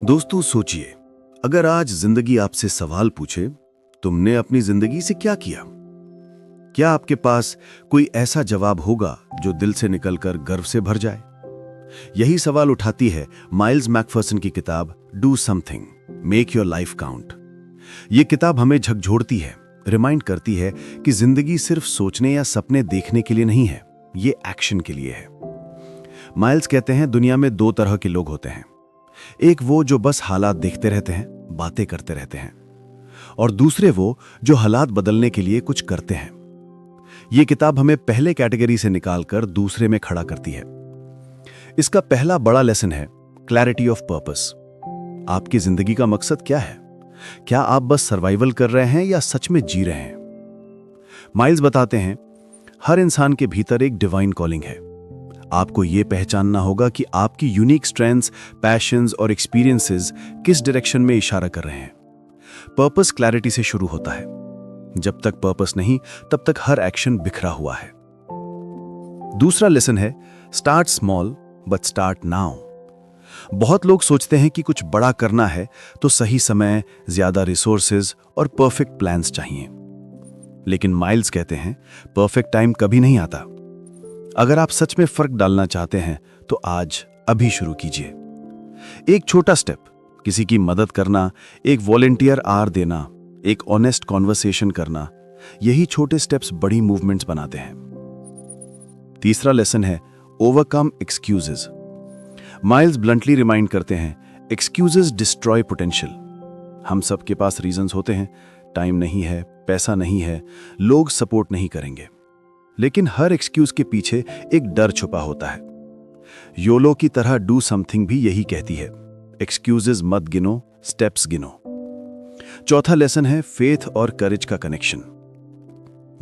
दोस्तों सोचिए, अगर आज जिंदगी आपसे सवाल पूछे, तुमने अपनी जिंदगी से क्या किया? क्या आपके पास कोई ऐसा जवाब होगा जो दिल से निकलकर गर्व से भर जाए? यही सवाल उठाती है माइल्स मैकफर्सन की किताब do something, make your life count. ये किताब हमें झकझोरती है, रिमाइंड करती है कि जिंदगी सिर्फ सोचने या सपने देखने के लिए नहीं है, ये एक्शन के लिए है। माइल्स कहते हैं दुनिया में दो तरह के लोग होते हैं, एक वो जो बस हालात देखते रहते हैं, बातें करते रहते हैं, और दूसरे वो जो हालात बदलने के लिए कुछ करते हैं। यह किताब हमें पहले कैटेगरी से निकालकर दूसरे में खड़ा करती है। इसका पहला बड़ा लेसन है क्लैरिटी ऑफ पर्पस। आपकी जिंदगी का मकसद क्या है? क्या आप बस सर्वाइवल कर रहे हैं या सच में जी रहे हैं? माइल्स बताते हैं हर इंसान के भीतर एक डिवाइन कॉलिंग है। आपको यह पहचानना होगा कि आपकी यूनिक स्ट्रेंथ्स, पैशंस और एक्सपीरियंसेस किस डायरेक्शन में इशारा कर रहे हैं। पर्पस क्लैरिटी से शुरू होता है। जब तक पर्पस नहीं, तब तक हर एक्शन बिखरा हुआ है। दूसरा लेसन है start small but start now. बहुत लोग सोचते हैं कि कुछ बड़ा करना है तो सही समय, ज्यादा रिसोर्सेज और परफेक्ट प्लान्स चाहिए। लेकिन माइल्स कहते हैं परफेक्ट टाइम कभी नहीं आता। अगर आप सच में फर्क डालना चाहते हैं तो आज अभी शुरू कीजिए। एक छोटा स्टेप, किसी की मदद करना, एक वॉलंटियर आवर देना, एक ऑनेस्ट कॉन्वर्सेशन करना, यही छोटे स्टेप्स बड़ी मूवमेंट्स बनाते हैं। तीसरा लेसन है overcome excuses. Miles bluntly remind करते हैं एक्सक्यूजेस डिस्ट्रॉय पोटेंशियल। हम सबके पास रीजंस होते हैं, टाइम नहीं है, पैसा नहीं है, लोग सपोर्ट नहीं करेंगे। लेकिन हर एक्सक्यूज के पीछे एक डर छुपा होता है। योलो की तरह डू समथिंग भी यही कहती है, एक्सक्यूजेस मत गिनो, स्टेप्स गिनो। चौथा लेसन है फेथ और करेज का कनेक्शन।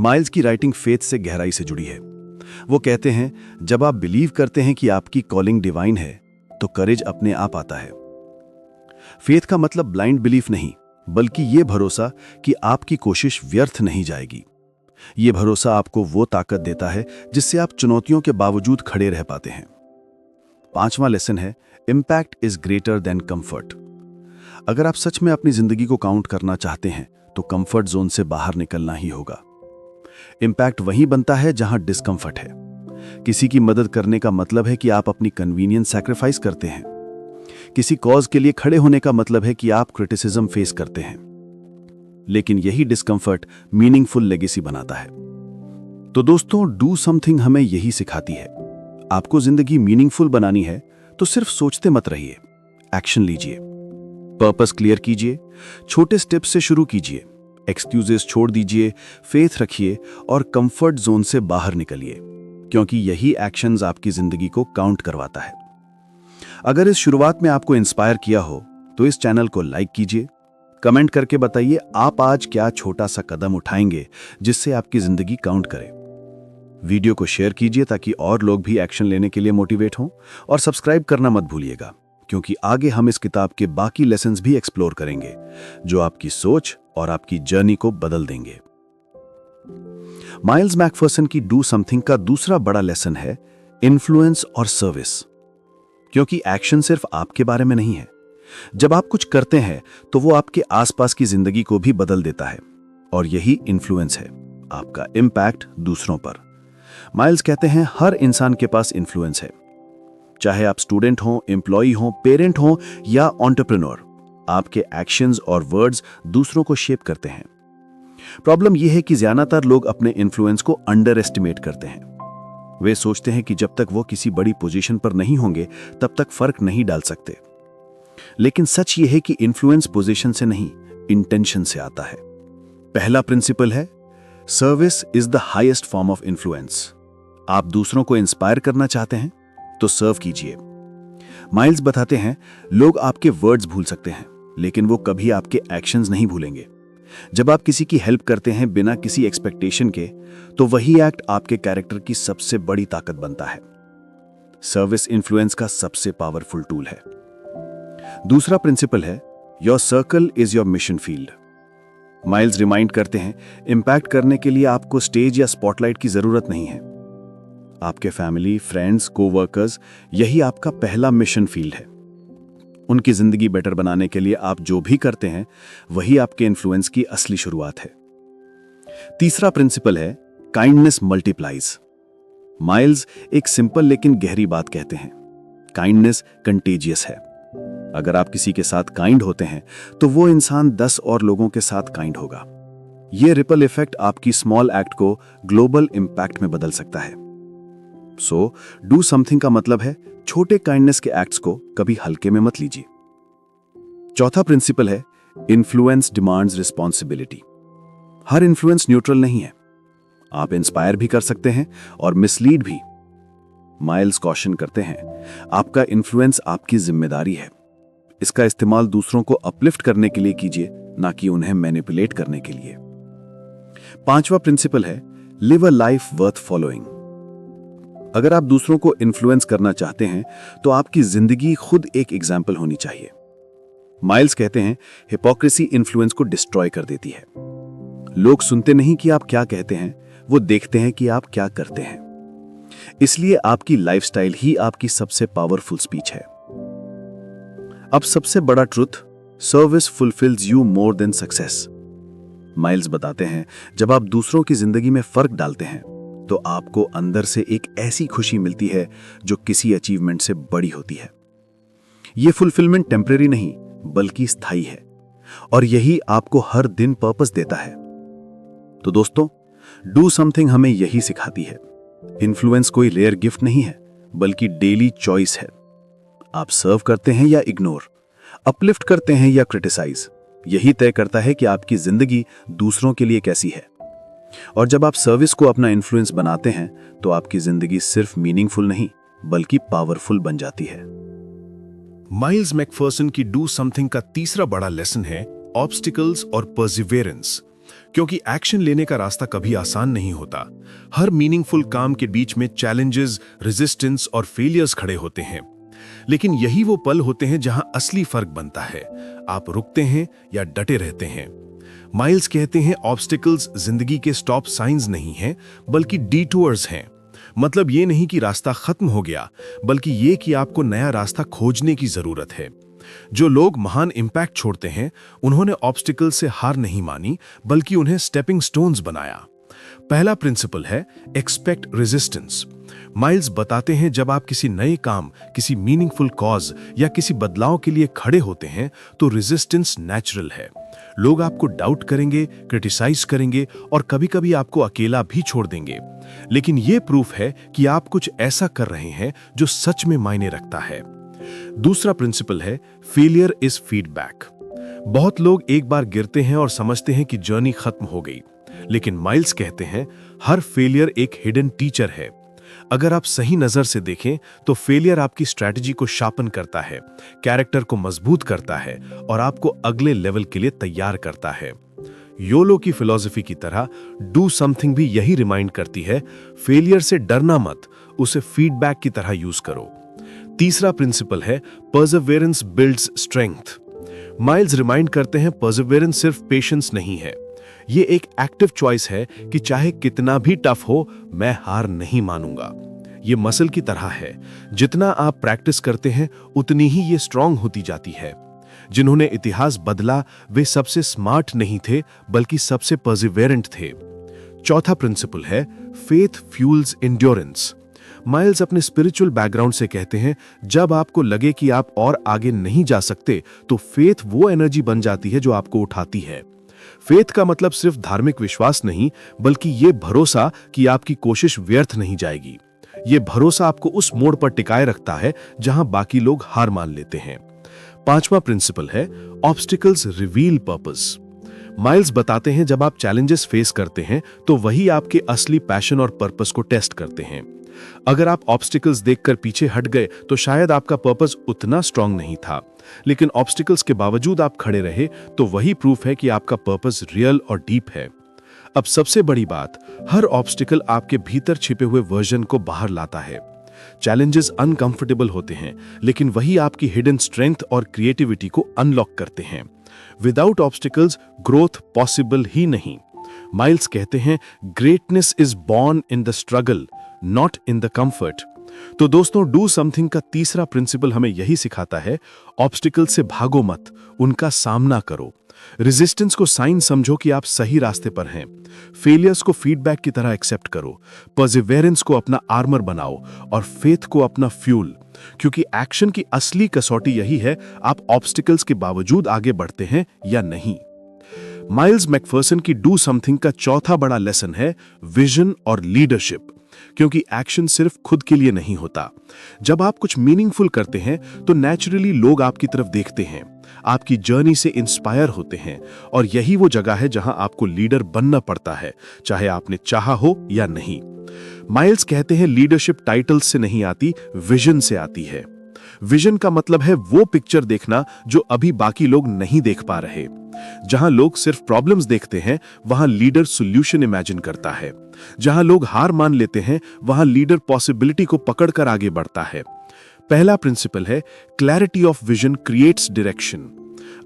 माइल्स की राइटिंग फेथ से गहराई से जुड़ी है। वो कहते हैं जब आप बिलीव करते हैं कि आपकी कॉलिंग डिवाइन है तो करेज अपने आप आता है। फेथ का मतलब ब्लाइंड बिलीफ नहीं, बल्कि यह भरोसा कि आपकी कोशिश व्यर्थ नहीं जाएगी। यह भरोसा आपको वो ताकत देता है जिससे आप चुनौतियों के बावजूद खड़े रह पाते हैं। पांचवा लेसन है impact is greater than comfort. अगर आप सच में अपनी जिंदगी को काउंट करना चाहते हैं तो कंफर्ट जोन से बाहर निकलना ही होगा। इंपैक्ट वहीं बनता है जहां डिस्कंफर्ट है। किसी की मदद करने का मतलब है कि आप अपनी कन्वीनियंस सैक्रिफाइस करते हैं। किसी कॉज के लिए खड़े होने का मतलब है कि आप क्रिटिसिज्म फेस करते हैं। लेकिन यही डिस्कंफर्ट मीनिंगफुल लेगेसी बनाता है। तो दोस्तों, डू समथिंग हमें यही सिखाती है। आपको जिंदगी मीनिंगफुल बनानी है तो सिर्फ सोचते मत रहिए, एक्शन लीजिए। पर्पस क्लियर कीजिए, छोटे स्टेप्स से शुरू कीजिए, एक्सक्यूजेस छोड़ दीजिए, फेथ रखिए और कंफर्ट जोन से बाहर निकलिए, क्योंकि यही एक्शंस आपकी जिंदगी को काउंट करवाता है। अगर इस शुरुआत में आपको इंस्पायर किया हो तो इस चैनल को लाइक कीजिए, कमेंट करके बताइए आप आज क्या छोटा सा कदम उठाएंगे जिससे आपकी जिंदगी काउंट करे। वीडियो को शेयर कीजिए ताकि और लोग भी एक्शन लेने के लिए मोटिवेट हों, और सब्सक्राइब करना मत भूलिएगा, क्योंकि आगे हम इस किताब के बाकी लेसन्स भी एक्सप्लोर करेंगे जो आपकी सोच और आपकी जर्नी को बदल देंगे। माइल्स मैकफर्सन की डू समथिंग का दूसरा बड़ा लेसन है इन्फ्लुएंस और सर्विस। क्योंकि एक्शन सिर्फ आपके बारे में नहीं है। जब आप कुछ करते हैं तो वो आपके आसपास की जिंदगी को भी बदल देता है, और यही इन्फ्लुएंस है, आपका इम्पैक्ट दूसरों पर। माइल्स कहते हैं हर इंसान के पास इन्फ्लुएंस है। चाहे आप स्टूडेंट हो, एम्प्लॉय हो, पेरेंट हो या एंटरप्रेन्योर, आपके एक्शंस और वर्ड्स दूसरों को शेप करते हैं। प्रॉब्लम यह है कि ज्यादातर लोग अपने इन्फ्लुएंस को अंडर एस्टिमेट करते हैं। वे सोचते हैं कि जब तक वो किसी बड़ी पोजीशन पर नहीं होंगे तब तक फर्क नहीं डाल सकते। लेकिन सच यह है कि इन्फ्लुएंस पोजीशन से नहीं, इंटेंशन से आता है। पहला प्रिंसिपल है service is the highest form of influence. आप दूसरों को इंस्पायर करना चाहते हैं तो सर्व कीजिए। माइल्स बताते हैं लोग आपके वर्ड्स भूल सकते हैं, लेकिन वो कभी आपके एक्शंस नहीं भूलेंगे। जब आप किसी की हेल्प करते हैं बिना किसी एक्सपेक्टेशन के, तो वही एक्ट आपके कैरेक्टर की सबसे बड़ी ताकत बनता है। सर्विस इन्फ्लुएंस का सबसे पावरफुल टूल है। दूसरा प्रिंसिपल है your circle is your mission field. Miles remind करते हैं इंपैक्ट करने के लिए आपको स्टेज या स्पॉटलाइट की जरूरत नहीं है। आपके फैमिली, फ्रेंड्स, कोवर्कर्स, यही आपका पहला मिशन फील्ड है। उनकी जिंदगी बेटर बनाने के लिए आप जो भी करते हैं वही आपके इन्फ्लुएंस की असली शुरुआत है। तीसरा प्रिंसिपल है काइंडनेस मल्टीप्लाइज। माइल्स एक सिंपल लेकिन गहरी बात कहते हैं, काइंडनेस कंटेजियस है। अगर आप किसी के साथ काइंड होते हैं तो वो इंसान 10 और लोगों के साथ काइंड होगा। ये रिपल इफेक्ट आपकी स्मॉल एक्ट को ग्लोबल इंपैक्ट में बदल सकता है। सो डू समथिंग का मतलब है छोटे काइंडनेस के एक्ट्स को कभी हल्के में मत लीजिए। चौथा प्रिंसिपल है इन्फ्लुएंस डिमांड्स रिस्पॉन्सिबिलिटी। हर इन्फ्लुएंस न्यूट्रल नहीं है। आप इंस्पायर भी कर सकते हैं और मिसलीड भी। माइल्स कॉशन करते हैं, आपका इन्फ्लुएंस आपकी जिम्मेदारी है। इसका इस्तेमाल दूसरों को अपलिफ्ट करने के लिए कीजिए, ना कि उन्हें मैनिपुलेट करने के लिए। पांचवा प्रिंसिपल है live a life worth following. अगर आप दूसरों को इन्फ्लुएंस करना चाहते हैं तो आपकी जिंदगी खुद एक एग्जाम्पल होनी चाहिए। माइल्स कहते हैं हिपोक्रेसी इन्फ्लुएंस को डिस्ट्रॉय कर देती है। लोग सुनते नहीं कि आप क्या कहते हैं, वो देखते हैं कि आप क्या करते हैं। इसलिए आपकी लाइफस्टाइल ही आपकी सबसे पावरफुल स्पीच है। अब सबसे बड़ा truth, service fulfils you more than success. Miles बताते हैं जब आप दूसरों की जिंदगी में फर्क डालते हैं तो आपको अंदर से एक ऐसी खुशी मिलती है जो किसी अचीवमेंट से बड़ी होती है। यह फुलफिलमेंट टेम्परेरी नहीं बल्कि स्थायी है, और यही आपको हर दिन पर्पस देता है। तो दोस्तों, डू समथिंग हमें यही सिखाती है। इन्फ्लुएंस कोई रेयर गिफ्ट नहीं है बल्कि डेली चॉइस है। आप सर्व करते हैं या इग्नोर, अपलिफ्ट करते हैं या क्रिटिसाइज, यही तय करता है कि आपकी जिंदगी दूसरों के लिए कैसी है। और जब आप सर्विस को अपना इन्फ्लुएंस बनाते हैं तो आपकी जिंदगी सिर्फ मीनिंगफुल नहीं बल्कि पावरफुल बन जाती है। माइल्स मैकफर्सन की डू समथिंग का तीसरा बड़ा लेसन है ऑब्स्टिकल्स और परसिवेरेंस। क्योंकि एक्शन लेने का रास्ता कभी आसान नहीं होता। हर मीनिंगफुल काम के बीच में चैलेंजेस, रेजिस्टेंस और फेलियर्स खड़े होते हैं। लेकिन यही वो पल होते हैं जहां असली फर्क बनता है। आप रुकते हैं या डटे रहते हैं। माइल्स कहते हैं ऑब्स्टिकल्स जिंदगी के स्टॉप साइंस नहीं हैं बल्कि डिटूअर्स हैं। मतलब ये नहीं कि रास्ता खत्म हो गया, बल्कि ये कि आपको नया रास्ता खोजने की जरूरत है। जो लोग महान इंपैक्ट छोड़ते हैं उन्होंने ऑब्स्टिकल से हार नहीं मानी बल्कि उन्हें स्टेपिंग स्टोन्स बनाया। पहला प्रिंसिपल है एक्सपेक्ट रेजिस्टेंस। माइल्स बताते हैं जब आप किसी नए काम, किसी मीनिंगफुल कॉज या किसी बदलाव के लिए खड़े होते हैं तो रेजिस्टेंस नेचुरल है। लोग आपको डाउट करेंगे, क्रिटिसाइज करेंगे और कभी-कभी आपको अकेला भी छोड़ देंगे। लेकिन यह प्रूफ है कि आप कुछ ऐसा कर रहे हैं जो सच में मायने रखता है। दूसरा प्रिंसिपल है फेलियर इज फीडबैक। बहुत लोग एक बार गिरते हैं और समझते हैं कि जर्नी खत्म हो गई, लेकिन माइल्स कहते हैं हर फेलियर एक हिडन टीचर है। अगर आप सही नजर से देखें तो फेलियर आपकी स्ट्रैटेजी को शार्पन करता है, कैरेक्टर को मजबूत करता है और आपको अगले लेवल के लिए तैयार करता है। योलो की फिलॉसफी की तरह डू समथिंग भी यही रिमाइंड करती है, फेलियर से डरना मत, उसे फीडबैक की तरह यूज करो। तीसरा प्रिंसिपल है perseverance builds strength. Miles remind करते हैं परसिवेरेंस सिर्फ पेशेंस नहीं है, ये एक एक्टिव चॉइस है कि चाहे कितना भी टफ हो मैं हार नहीं मानूंगा। ये मसल की तरह है, जितना आप प्रैक्टिस करते हैं उतनी ही ये स्ट्रांग होती जाती है। जिन्होंने इतिहास बदला वे सबसे स्मार्ट नहीं थे बल्कि सबसे परसिवेरेंट थे। चौथा प्रिंसिपल है फेथ फ्यूल्स एंड्योरेंस। माइल्स अपने स्पिरिचुअल बैकग्राउंड से कहते हैं जब आपको लगे कि आप और आगे नहीं जा सकते तो फेथ वो एनर्जी बन जाती है जो आपको उठाती है। फेथ का मतलब सिर्फ धार्मिक विश्वास नहीं बल्कि ये भरोसा कि आपकी कोशिश व्यर्थ नहीं जाएगी। ये भरोसा आपको उस मोड़ पर टिकाए रखता है जहां बाकी लोग हार मान लेते हैं। पांचवा प्रिंसिपल है ऑब्स्टिकल्स रिवील पर्पस। माइल्स बताते हैं जब आप चैलेंजेस फेस करते हैं तो वही आपके असली पैशन और पर्पस को टेस्ट करते हैं। अगर आप ऑब्स्टिकल्स देखकर पीछे हट गए तो शायद आपका पर्पस उतना स्ट्रांग नहीं था, लेकिन ऑब्स्टिकल्स के बावजूद आप खड़े रहे तो वही प्रूफ है कि आपका पर्पस रियल और डीप है। अब सबसे बड़ी बात, हर ऑब्स्टिकल आपके भीतर छिपे हुए वर्जन को बाहर लाता है। चैलेंजेस अनकंफर्टेबल होते हैं, लेकिन वही आपकी हिडन स्ट्रेंथ और क्रिएटिविटी को अनलॉक करते हैं। विदाउट ऑब्स्टिकल्स ग्रोथ पॉसिबल ही नहीं। माइल्स कहते हैं greatness is born in the struggle, not in the comfort. तो दोस्तों, डू समथिंग का तीसरा प्रिंसिपल हमें यही सिखाता है, ऑब्स्टिकल से भागो मत, उनका सामना करो। रेजिस्टेंस को साइन समझो कि आप सही रास्ते पर हैं। फेलियर्स को फीडबैक की तरह एक्सेप्ट करो। परसिवेरेंस को अपना आर्मर बनाओ और फेथ को अपना फ्यूल। क्योंकि एक्शन की असली कसौटी यही है, आप ऑब्स्टिकल्स के बावजूद आगे बढ़ते हैं या नहीं। माइल्स मैकफर्सन की डू समथिंग का चौथा बड़ा लेसन है विजन और लीडरशिप। क्योंकि एक्शन सिर्फ खुद के लिए नहीं होता। जब आप कुछ मीनिंगफुल करते हैं तो नेचुरली लोग आपकी तरफ देखते हैं, आपकी जर्नी से इंस्पायर होते हैं, और यही वो जगह है जहां आपको लीडर बनना पड़ता है, चाहे आपने चाहा हो या नहीं। माइल्स कहते हैं, लीडरशिप टाइटल्स से नहीं आती, विजन से आती है। विजन का मतलब है वो पिक्चर देखना जो अभी बाकी लोग नहीं देख पा रहे। जहां लोग सिर्फ प्रॉब्लम्स देखते हैं, वहां लीडर सॉल्यूशन इमेजिन करता है। जहां लोग हार मान लेते हैं, वहां लीडर पॉसिबिलिटी को पकड़कर आगे बढ़ता है। पहला प्रिंसिपल है, clarity of vision creates direction.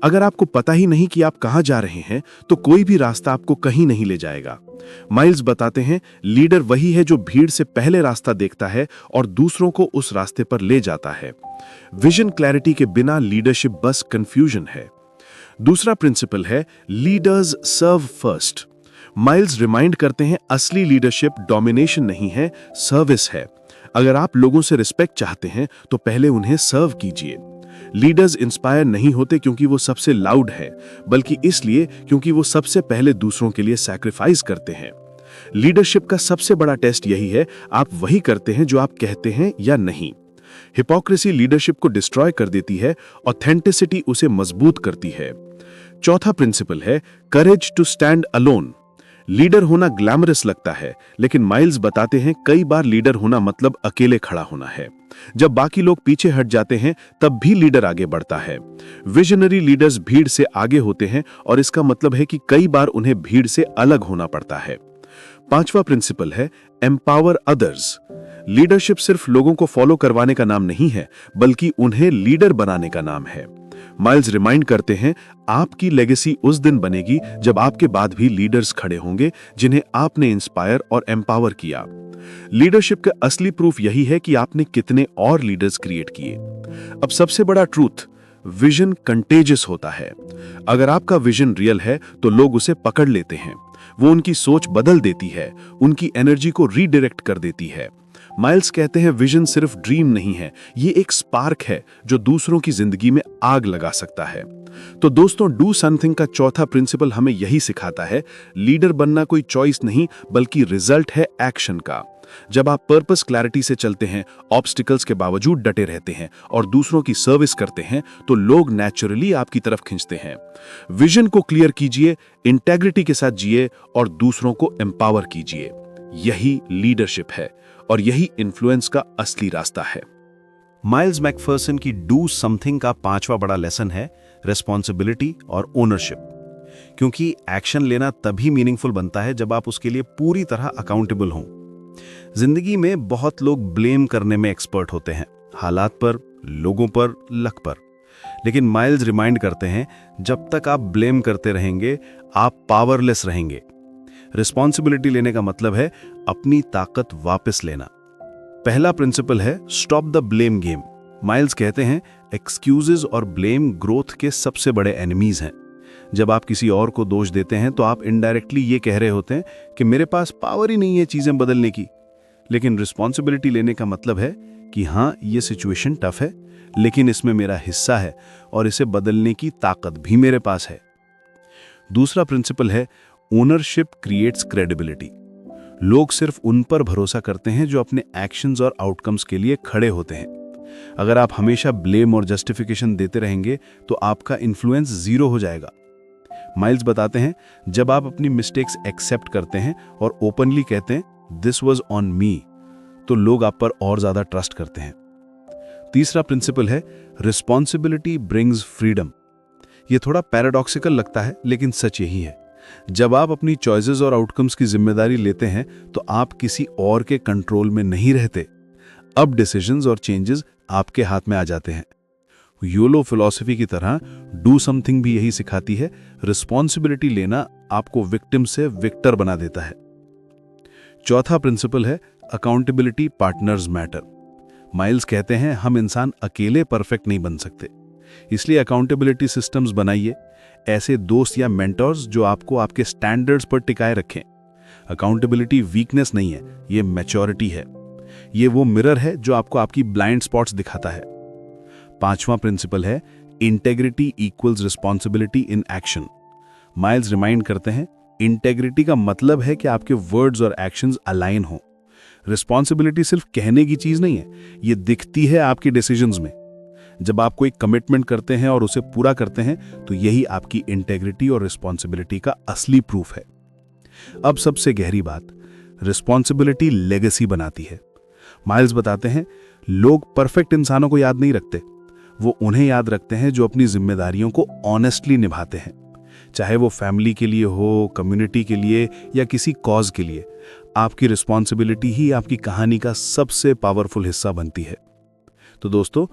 अगर आपको पता ही नहीं कि आप कहां जा रहे हैं, तो कोई भी रास्ता आपको कहीं नहीं ले जाएगा। माइल्स बताते हैं, लीडर वही है जो भीड़ से पहले रास्ता देखता है और दूसरों को उस रास्ते पर ले जाता है। विजन क्लैरिटी के बिना लीडरशिप बस कंफ्यूजन है। दूसरा प्रिंसिपल है, leaders serve first. Miles remind करते हैं, असली लीडरशिप डोमिनेशन नहीं है, सर्विस है। अगर आप लोगों से रिस्पेक्ट चाहते हैं तो पहले उन्हें सर्व कीजिए। लीडर्स इंस्पायर नहीं होते क्योंकि वो सबसे लाउड है, बल्कि इसलिए क्योंकि वो सबसे पहले दूसरों के लिए सैक्रिफाइस करते हैं। लीडरशिप का सबसे बड़ा टेस्ट यही है, आप वही करते हैं जो आप कहते हैं या नहीं। हिपोक्रेसी लीडरशिप को डिस्ट्रॉय कर देती है, ऑथेंटिसिटी उसे मजबूत करती है। चौथा प्रिंसिपल है, courage to stand alone. Leader होना ग्लैमरस लगता है, लेकिन माइल्स बताते हैं, कई बार लीडर होना मतलब अकेले खड़ा होना है। जब बाकी लोग पीछे हट जाते हैं, तब भी लीडर आगे बढ़ता है। विजनरी लीडर्स भीड़ से आगे होते हैं, और इसका मतलब है कि कई बार उन्हें भीड़ से अलग होना पड़ता है। पांचवा प्रिंसिपल है, एम्पावर अदर्स। लीडरशिप सिर्फ लोगों को फॉलो करवाने का नाम नहीं है, बल्कि उन्हें लीडर बनाने का नाम है। माइल्स रिमाइंड करते हैं, आपकी लेगेसी उस दिन बनेगी जब आपके बाद भी लीडर्स खड़े होंगे जिन्हें आपने इंस्पायर और एम्पावर किया। लीडरशिप का असली प्रूफ यही है कि आपने कितने और लीडर्स क्रिएट किए। अब सबसे बड़ा ट्रूथ, विजन कंटेजियस होता है। अगर आपका विजन रियल है तो लोग उसे पकड़ लेते हैं। वो उनकी सोच बदल देती है, उनकी एनर्जी को रीडायरेक्ट कर देती है। माइल्स कहते हैं, विजन सिर्फ ड्रीम नहीं है, ये एक स्पार्क है जो दूसरों की जिंदगी में आग लगा सकता है। तो दोस्तों, डू समथिंग का चौथा प्रिंसिपल हमें यही सिखाता है, लीडर बनना कोई चॉइस नहीं, बल्कि रिजल्ट है एक्शन का। जब आप पर्पस क्लैरिटी से चलते हैं, ऑब्स्टिकल्स के बावजूद डटे रहते हैं और दूसरों की सर्विस करते हैं, तो लोग नेचुरली आपकी तरफ खींचते हैं। विजन को क्लियर कीजिए, इंटेग्रिटी के साथ जिए और दूसरों को एम्पावर कीजिए। यही लीडरशिप है और यही इन्फ्लुएंस का असली रास्ता है। माइल्स मैकफर्सन की डू समथिंग का पांचवा बड़ा लेसन है रिस्पॉन्सिबिलिटी और ओनरशिप। क्योंकि एक्शन लेना तभी मीनिंगफुल बनता है जब आप उसके लिए पूरी तरह अकाउंटेबल हों। जिंदगी में बहुत लोग ब्लेम करने में एक्सपर्ट होते हैं, हालात पर, लोगों पर, लक पर। लेकिन माइल्स रिमाइंड करते हैं, जब तक आप ब्लेम करते रहेंगे, आप पावरलेस रहेंगे। रिस्पॉन्सिबिलिटी लेने का मतलब है अपनी ताकत वापस लेना। पहला प्रिंसिपल है, stop the blame game. Miles कहते हैं, एक्सक्यूजेस और ब्लेम ग्रोथ के सबसे बड़े एनिमीज हैं। जब आप किसी और को दोष देते हैं तो आप इनडायरेक्टली ये कह रहे होते हैं कि मेरे पास पावर ही नहीं है चीजें बदलने की। लेकिन रिस्पॉन्सिबिलिटी लेने का मतलब है कि हाँ, ये सिचुएशन टफ है, लेकिन इसमें मेरा हिस्सा है और इसे बदलने की ताकत भी मेरे पास है। दूसरा प्रिंसिपल है, ओनरशिप क्रिएट्स क्रेडिबिलिटी। लोग सिर्फ उन पर भरोसा करते हैं जो अपने एक्शंस और आउटकम्स के लिए खड़े होते हैं। अगर आप हमेशा ब्लेम और जस्टिफिकेशन देते रहेंगे तो आपका इन्फ्लुएंस जीरो हो जाएगा। माइल्स बताते हैं, जब आप अपनी मिस्टेक्स एक्सेप्ट करते हैं और ओपनली कहते हैं दिस वाज ऑन मी, तो लोग आप पर और ज्यादा ट्रस्ट करते हैं। तीसरा प्रिंसिपल है, रिस्पॉन्सिबिलिटी ब्रिंग्स फ्रीडम। यह थोड़ा पैराडॉक्सिकल लगता है, लेकिन सच यही है। जब आप अपनी चॉइसेस और आउटकम्स की जिम्मेदारी लेते हैं तो आप किसी और के कंट्रोल में नहीं रहते। अब डिसीजंस और चेंजेस आपके हाथ में आ जाते हैं। योलो फिलॉसफी की तरह डू समथिंग भी यही सिखाती है, रिस्पॉन्सिबिलिटी लेना आपको विक्टिम से विक्टर बना देता है। चौथा प्रिंसिपल है, अकाउंटेबिलिटी पार्टनर्स मैटर। माइल्स कहते हैं हम इंसान अकेले परफेक्ट नहीं बन सकते, इसलिए अकाउंटेबिलिटी सिस्टम्स बनाइए, ऐसे दोस्त या मेंटर्स जो आपको आपके स्टैंडर्ड्स पर टिकाए रखें। अकाउंटेबिलिटी वीकनेस नहीं है, ये मैच्योरिटी है। ये वो मिरर है जो आपको आपकी ब्लाइंड स्पॉट्स दिखाता है। 5वां प्रिंसिपल है integrity equals responsibility in action. Miles remind करते हैं इंटेग्रिटी का मतलब है कि आपके वर्ड्स और एक्शंस अलाइन हों। रिस्पॉन्सिबिलिटी सिर्फ कहने की चीज नहीं है, ये दिखती है आपके डिसीजंस में। जब आप कोई कमिटमेंट करते हैं और उसे पूरा करते हैं तो यही आपकी इंटेग्रिटी और रिस्पॉन्सिबिलिटी का असली प्रूफ है। अब सबसे गहरी बात, रिस्पॉन्सिबिलिटी लेगेसी बनाती है। माइल्स बताते हैं लोग परफेक्ट इंसानों को याद नहीं रखते, वो उन्हें याद रखते हैं जो अपनी जिम्मेदारियों को ऑनेस्टली निभाते हैं, चाहे वो फैमिली के लिए हो, कम्युनिटी के लिए या किसी कॉज के लिए। आपकी रिस्पॉन्सिबिलिटी ही आपकी कहानी का सबसे पावरफुल हिस्सा बनती है। तो दोस्तों,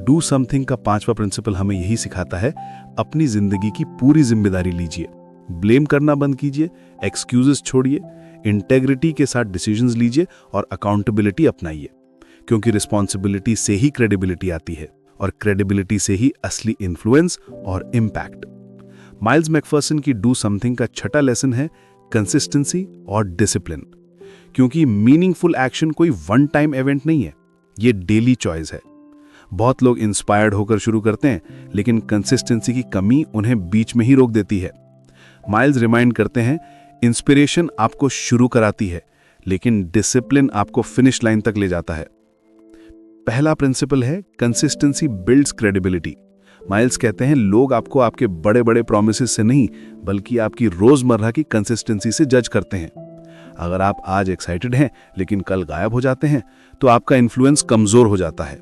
डू समथिंग का 5वां प्रिंसिपल हमें यही सिखाता है, अपनी जिंदगी की पूरी जिम्मेदारी लीजिए, ब्लेम करना बंद कीजिए, एक्सक्यूजेस छोड़िए, इंटेग्रिटी के साथ डिसीजंस लीजिए और अकाउंटेबिलिटी अपनाइए, क्योंकि रिस्पॉन्सिबिलिटी से ही क्रेडिबिलिटी आती है और क्रेडिबिलिटी से ही असली इन्फ्लुएंस और इम्पैक्ट। माइल्स मैकफर्सन की डू समथिंग का 6वां लेसन है कंसिस्टेंसी और डिसिप्लिन, क्योंकि मीनिंगफुल एक्शन कोई वन टाइम इवेंट नहीं है, ये डेली चॉइस है। बहुत लोग इंस्पायर्ड होकर शुरू करते हैं, लेकिन कंसिस्टेंसी की कमी उन्हें बीच में ही रोक देती है। माइल्स रिमाइंड करते हैं इंस्पिरेशन आपको शुरू कराती है, लेकिन डिसिप्लिन आपको फिनिश लाइन तक ले जाता है। पहला प्रिंसिपल है कंसिस्टेंसी बिल्ड्स क्रेडिबिलिटी। माइल्स कहते हैं लोग आपको आपके बड़े बड़े प्रॉमिसेस से नहीं, बल्कि आपकी रोजमर्रा की कंसिस्टेंसी से जज करते हैं। अगर आप आज एक्साइटेड हैं लेकिन कल गायब हो जाते हैं तो आपका इन्फ्लुएंस कमजोर हो जाता है,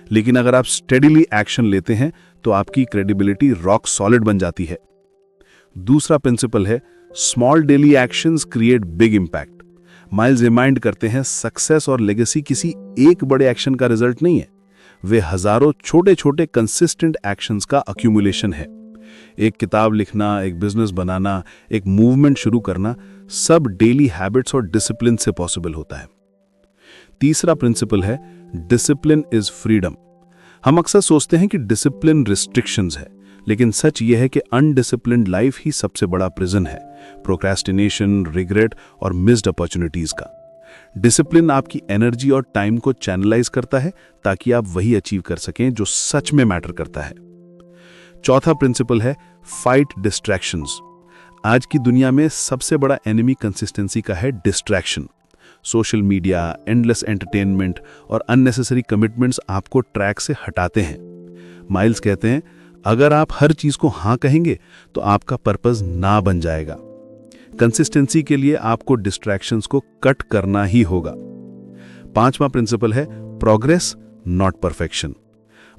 लेकिन अगर आप स्टेडीली एक्शन लेते हैं तो आपकी क्रेडिबिलिटी रॉक सॉलिड बन जाती है। दूसरा प्रिंसिपल है small daily actions create big impact. Miles remind करते हैं सक्सेस और लेगेसी किसी एक बड़े एक्शन का रिजल्ट नहीं है, वे हजारों छोटे छोटे कंसिस्टेंट एक्शंस का अक्यूमुलेशन है। एक किताब लिखना, एक बिजनेस बनाना, एक मूवमेंट शुरू करना, सब डेली हैबिट्स और डिसिप्लिन से पॉसिबल होता है। तीसरा प्रिंसिपल है डिसिप्लिन इज फ्रीडम। हम अक्सर सोचते हैं कि डिसिप्लिन रिस्ट्रिक्शंस है, लेकिन सच यह है कि अनडिसिप्लिन्ड लाइफ ही सबसे बड़ा प्रिजन है, प्रोक्रेस्टिनेशन, रिग्रेट और मिस्ड अपॉर्चुनिटीज का। डिसिप्लिन आपकी एनर्जी और टाइम को चैनलाइज करता है ताकि आप वही अचीव कर सकें जो सच में मैटर करता है। चौथा प्रिंसिपल है फाइट डिस्ट्रैक्शंस। आज की दुनिया में सबसे बड़ा एनिमी कंसिस्टेंसी का है distraction. Social media, endless entertainment और अननेसेसरी कमिटमेंट्स आपको ट्रैक से हटाते हैं। माइल्स कहते हैं अगर आप हर चीज को हाँ कहेंगे तो आपका पर्पस ना बन जाएगा। कंसिस्टेंसी के लिए आपको डिस्ट्रैक्शंस को कट करना ही होगा। 5वां प्रिंसिपल है प्रोग्रेस नॉट परफेक्शन।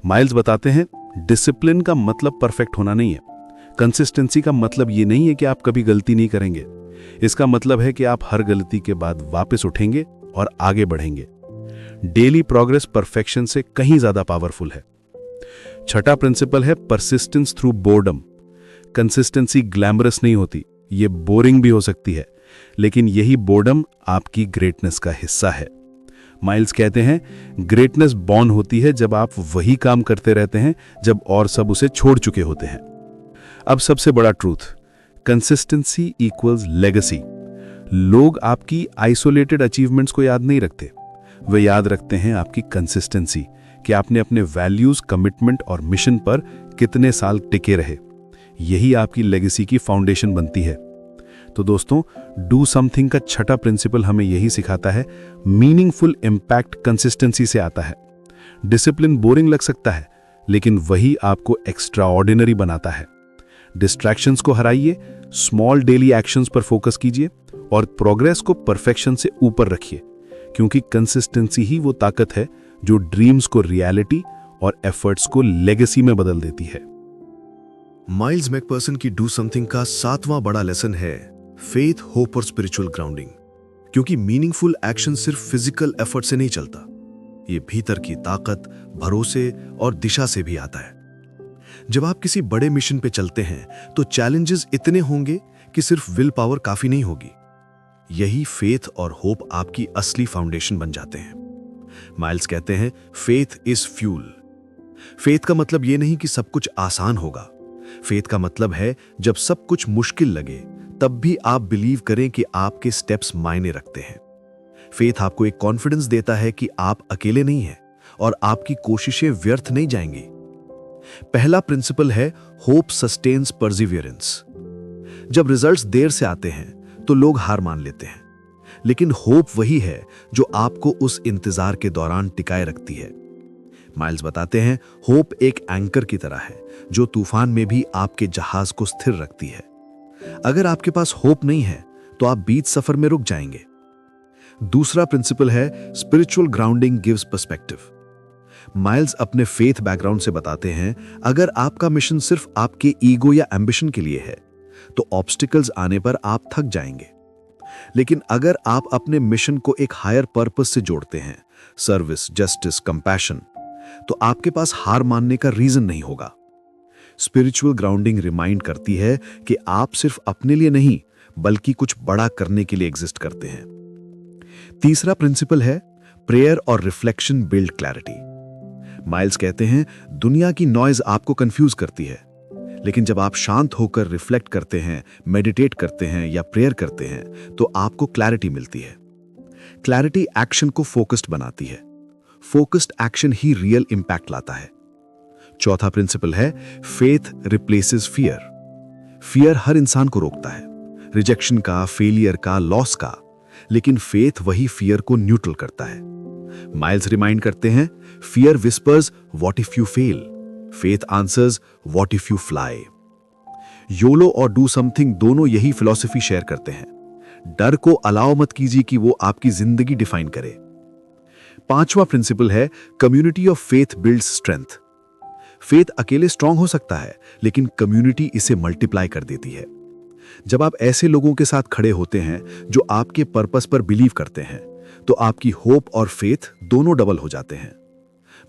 माइल्स बताते हैं डिसिप्लिन का मतलब परफेक्ट होना नहीं है, कंसिस्टेंसी का मतलब ये नहीं है कि आप कभी गलती नहीं करेंगे, इसका मतलब है कि आप हर गलती के बाद वापस उठेंगे और आगे बढ़ेंगे। डेली प्रोग्रेस परफेक्शन से कहीं ज्यादा पावरफुल है। 6वां प्रिंसिपल है persistence through boredom. Consistency glamorous नहीं होती, ये बोरिंग भी हो सकती है, लेकिन यही बोर्डम आपकी ग्रेटनेस का हिस्सा है। माइल्स कहते हैं ग्रेटनेस बॉर्न होती है जब आप वही काम करते रहते हैं जब और सब उसे छोड़ चुके होते हैं। अब सबसे बड़ा ट्रूथ, कंसिस्टेंसी इक्वल्स लेगेसी। लोग आपकी आइसोलेटेड अचीवमेंट्स को याद नहीं रखते, वे याद रखते हैं आपकी कंसिस्टेंसी, कि आपने अपने वैल्यूज, कमिटमेंट और मिशन पर कितने साल टिके रहे। यही आपकी लेगेसी की फाउंडेशन बनती है। तो दोस्तों, डू समथिंग का 6वां प्रिंसिपल हमें यही सिखाता है, मीनिंगफुल इंपैक्ट कंसिस्टेंसी से आता है। डिसिप्लिन बोरिंग लग सकता है, लेकिन वही आपको एक्स्ट्राऑर्डिनरी बनाता है। डिस्ट्रैक्शंस को हराइए, स्मॉल डेली एक्शंस पर फोकस कीजिए और प्रोग्रेस को परफेक्शन से ऊपर रखिए, क्योंकि कंसिस्टेंसी ही वो ताकत है जो ड्रीम्स को रियलिटी और एफर्ट्स को लेगेसी में बदल देती है। माइल्स मैकफर्सन की डू समथिंग का 7वां बड़ा लेसन है फेथ, होप और स्पिरिचुअल ग्राउंडिंग। क्योंकि मीनिंगफुल एक्शन सिर्फ फिजिकल एफर्ट से नहीं चलता, ये भीतर की ताकत, भरोसे और दिशा से भी आता है। जब आप किसी बड़े मिशन पे चलते हैं तो चैलेंजेस इतने होंगे कि सिर्फ विल पावर काफी नहीं होगी। यही फेथ और होप आपकी असली फाउंडेशन बन जाते हैं। माइल्स कहते हैं फेथ इज फ्यूल। फेथ का मतलब यह नहीं कि सब कुछ आसान होगा। फेथ का मतलब है जब सब कुछ मुश्किल लगे तब भी आप बिलीव करें कि आपके स्टेप्स मायने रखते हैं। फेथ आपको एक कॉन्फिडेंस देता है कि आप अकेले नहीं हैं और आपकी कोशिशें व्यर्थ नहीं जाएंगी। पहला प्रिंसिपल है होप सस्टेन्स परसिवियरेंस। जब रिजल्ट्स देर से आते हैं तो लोग हार मान लेते हैं, लेकिन होप वही है जो आपको उस इंतजार के दौरान टिकाए रखती है। माइल्स बताते हैं होप एक एंकर की तरह है जो तूफान में भी आपके जहाज को स्थिर रखती है। अगर आपके पास होप नहीं है तो आप बीच सफर में रुक जाएंगे। दूसरा प्रिंसिपल है spiritual grounding gives perspective. Miles अपने फेथ बैकग्राउंड से बताते हैं अगर आपका मिशन सिर्फ आपके ईगो या एम्बिशन के लिए है तो ऑब्स्टिकल्स आने पर आप थक जाएंगे, लेकिन अगर आप अपने मिशन को एक हायर पर्पस से जोड़ते हैं, सर्विस, जस्टिस, कंपैशन, तो आपके पास हार मानने का रीजन नहीं होगा। स्पिरिचुअल ग्राउंडिंग रिमाइंड करती है कि आप सिर्फ अपने लिए नहीं बल्कि कुछ बड़ा करने के लिए एग्जिस्ट करते हैं। तीसरा प्रिंसिपल है प्रेयर और रिफ्लेक्शन बिल्ड क्लैरिटी। माइल्स कहते हैं दुनिया की नॉइज आपको कंफ्यूज करती है, लेकिन जब आप शांत होकर रिफ्लेक्ट करते हैं, मेडिटेट करते हैं या प्रेयर करते हैं तो आपको क्लैरिटी मिलती है। क्लैरिटी एक्शन को फोकस्ड बनाती है। फोकस्ड एक्शन ही रियल इंपैक्ट लाता है। चौथा प्रिंसिपल है फेथ रिप्लेसेस फियर। फियर हर इंसान को रोकता है, रिजेक्शन का, फेलियर का, लॉस का, लेकिन फेथ वही फियर को न्यूट्रल करता है। माइल्स रिमाइंड करते हैं fear whispers what if you fail, faith answers what if you fly. YOLO और डू समथिंग दोनों यही फिलॉसफी शेयर करते हैं। डर को अलाउ मत कीजिए कि वो आपकी जिंदगी डिफाइन करे। पांचवा प्रिंसिपल है community of faith builds strength. Faith अकेले स्ट्रांग हो सकता है, लेकिन कम्युनिटी इसे मल्टीप्लाई कर देती है। जब आप ऐसे लोगों के साथ खड़े होते हैं जो आपके पर्पस पर बिलीव करते हैं तो आपकी होप और फेथ दोनों डबल हो जाते हैं।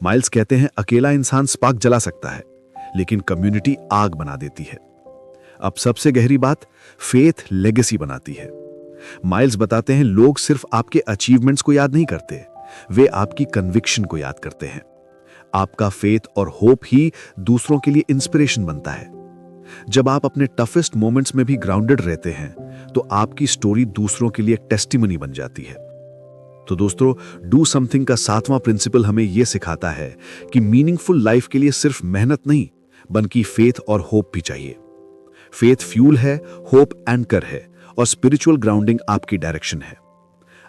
माइल्स कहते हैं अकेला इंसान स्पार्क जला सकता है, लेकिन कम्युनिटी आग बना देती है। अब सबसे गहरी बात, फेथ लेगेसी बनाती है। माइल्स बताते हैं लोग सिर्फ आपके अचीवमेंट्स को याद नहीं करते, वे आपकी कन्विक्शन को याद करते हैं। आपका फेथ और होप ही दूसरों के लिए इंस्पिरेशन बनता है। जब आप अपने टफेस्ट मोमेंट्स में भी ग्राउंडेड रहते हैं तो आपकी स्टोरी दूसरों के लिए एक टेस्टिमनी बन जाती है। तो दोस्तों, डू समथिंग का सातवां प्रिंसिपल हमें यह सिखाता है कि मीनिंगफुल लाइफ के लिए सिर्फ मेहनत नहीं बल्कि फेथ और होप भी चाहिए। फेथ फ्यूल है, होप एंकर है और स्पिरिचुअल ग्राउंडिंग आपकी डायरेक्शन है।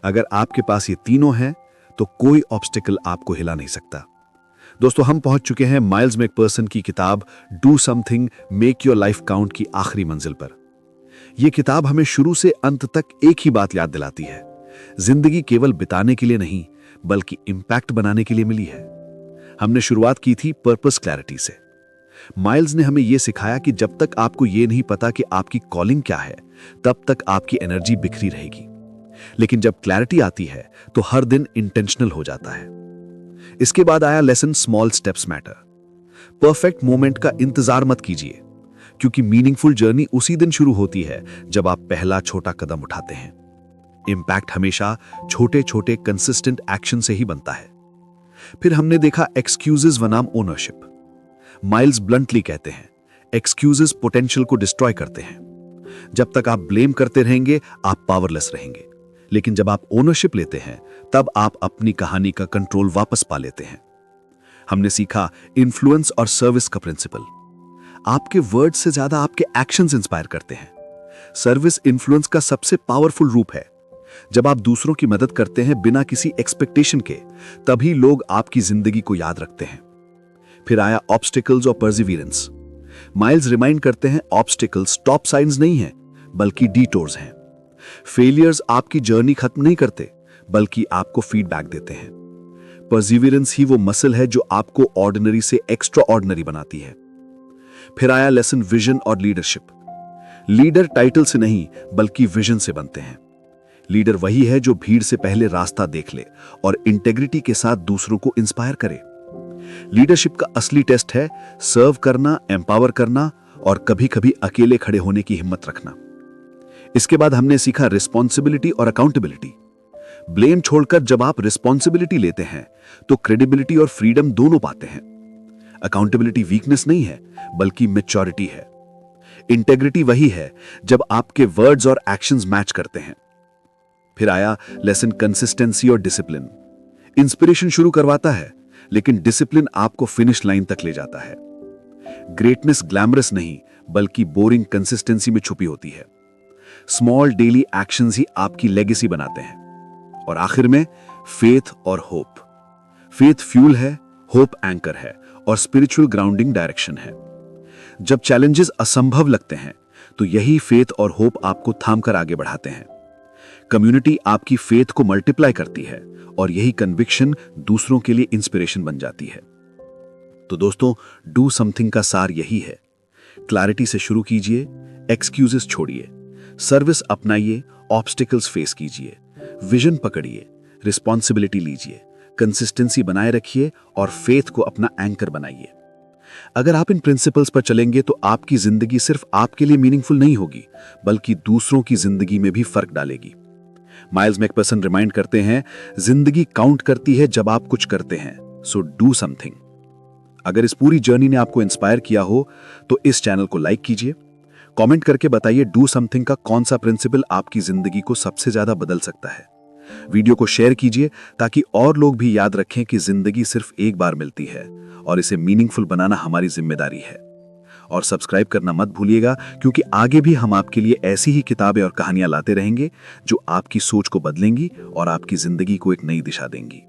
अगर आपके पास ये तीनों हैं तो कोई ऑब्स्टिकल आपको हिला नहीं सकता। दोस्तों, हम पहुंच चुके हैं माइल्स मैकफर्सन की किताब do something make your life count की आखिरी मंजिल पर। यह किताब हमें शुरू से अंत तक एक ही बात याद दिलाती है, जिंदगी केवल बिताने के लिए नहीं बल्कि इंपैक्ट बनाने के लिए मिली है। हमने शुरुआत की थी पर्पस क्लैरिटी से। माइल्स ने हमें यह सिखाया कि जब तक आपको यह नहीं पता कि आपकी कॉलिंग क्या है तब तक आपकी एनर्जी बिखरी रहेगी, लेकिन जब क्लैरिटी आती है तो हर दिन इंटेंशनल हो जाता है। इसके बाद आया lesson small steps matter. Perfect moment का इंतजार मत कीजिए, क्योंकि मीनिंगफुल जर्नी उसी दिन शुरू होती है जब आप पहला छोटा कदम उठाते हैं। इंपैक्ट हमेशा छोटे छोटे कंसिस्टेंट एक्शन से ही बनता है। फिर हमने देखा एक्सक्यूजेस बनाम ओनरशिप। माइल्स ब्लंटली कहते हैं एक्सक्यूजेस पोटेंशियल को डिस्ट्रॉय करते हैं। जब तक आप ब्लेम करते रहेंगे आप पावरलेस रहेंगे, लेकिन जब आप ओनरशिप लेते हैं तब आप अपनी कहानी का कंट्रोल वापस पा लेते हैं। हमने सीखा इन्फ्लुएंस और सर्विस का प्रिंसिपल। आपके वर्ड से ज्यादा आपके एक्शंस इंस्पायर करते हैं। सर्विस इन्फ्लुएंस का सबसे पावरफुल रूप है। जब आप दूसरों की मदद करते हैं बिना किसी एक्सपेक्टेशन के, तभी लोग आपकी जिंदगी को याद रखते हैं। फिर आया ऑब्स्टिकल्स और परसिवियरेंस। माइल्स रिमाइंड करते हैं ऑब्स्टिकल्स स्टॉप साइंस नहीं है बल्कि डिटोर्स हैं। फेलियर्स आपकी जर्नी खत्म नहीं करते बल्कि आपको फीडबैक देते हैं। परसिवियरेंस ही वो मसल है जो आपको ऑर्डिनरी से एक्स्ट्रा ऑर्डिनरी बनाती है। फिर आया लेसन विजन और लीडरशिप। लीडर टाइटल से नहीं बल्कि विजन से बनते हैं। लीडर वही है जो भीड़ से पहले रास्ता देख ले और इंटेग्रिटी के साथ दूसरों को इंस्पायर करे। लीडरशिप का असली टेस्ट है सर्व करना, एम्पावर करना और कभी कभी अकेले खड़े होने की हिम्मत रखना। इसके बाद हमने सीखा रिस्पॉन्सिबिलिटी और अकाउंटेबिलिटी। ब्लेम छोड़कर जब आप रिस्पॉन्सिबिलिटी लेते हैं तो क्रेडिबिलिटी और फ्रीडम दोनों पाते हैं। अकाउंटेबिलिटी वीकनेस नहीं है, बल्कि मैच्योरिटी है। इंटेग्रिटी वही है जब आपके वर्ड्स और एक्शंस मैच करते हैं। फिर आया लेसन कंसिस्टेंसी और डिसिप्लिन। इंस्पिरेशन शुरू करवाता है, लेकिन डिसिप्लिन आपको फिनिश लाइन तक ले जाता है। ग्रेटनेस ग्लैमरस नहीं, बल्कि बोरिंग कंसिस्टेंसी में छुपी होती है। स्मॉल डेली एक्शंस ही आपकी लेगेसी बनाते हैं। और आखिर में फेथ और होप। फेथ फ्यूल है, होप एंकर है, और स्पिरिचुअल ग्राउंडिंग डायरेक्शन है। जब चैलेंजेस असंभव लगते हैं तो यही फेथ और होप आपको थामकर आगे बढ़ाते हैं। कम्युनिटी आपकी फेथ को मल्टीप्लाई करती है और यही कन्विक्शन दूसरों के लिए इंस्पिरेशन बन जाती है। तो दोस्तों, डू समथिंग का सार यही है। क्लैरिटी से शुरू कीजिए, एक्सक्यूजेस छोड़िए, सर्विस अपनाइए, ऑब्स्टिकल्स फेस कीजिए, विजन पकड़िए, रिस्पॉन्सिबिलिटी लीजिए, कंसिस्टेंसी बनाए रखिए और फेथ को अपना एंकर बनाइए। अगर आप इन प्रिंसिपल्स पर चलेंगे तो आपकी जिंदगी सिर्फ आपके लिए मीनिंगफुल नहीं होगी, बल्कि दूसरों की जिंदगी में भी फर्क डालेगी। माइल्स मैकफर्सन रिमाइंड करते हैं, जिंदगी काउंट करती है जब आप कुछ करते हैं, सो डू समथिंग। अगर इस पूरी जर्नी ने आपको इंस्पायर किया हो तो इस चैनल को लाइक कीजिए, कमेंट करके बताइए डू समथिंग का कौन सा प्रिंसिपल आपकी जिंदगी को सबसे ज्यादा बदल सकता है। वीडियो को शेयर कीजिए ताकि और लोग भी याद रखें कि जिंदगी सिर्फ एक बार मिलती है और इसे मीनिंगफुल बनाना हमारी जिम्मेदारी है। और सब्सक्राइब करना मत भूलिएगा, क्योंकि आगे भी हम आपके लिए ऐसी ही किताबें और कहानियां लाते रहेंगे जो आपकी सोच को बदलेंगी और आपकी जिंदगी को एक नई दिशा देंगी।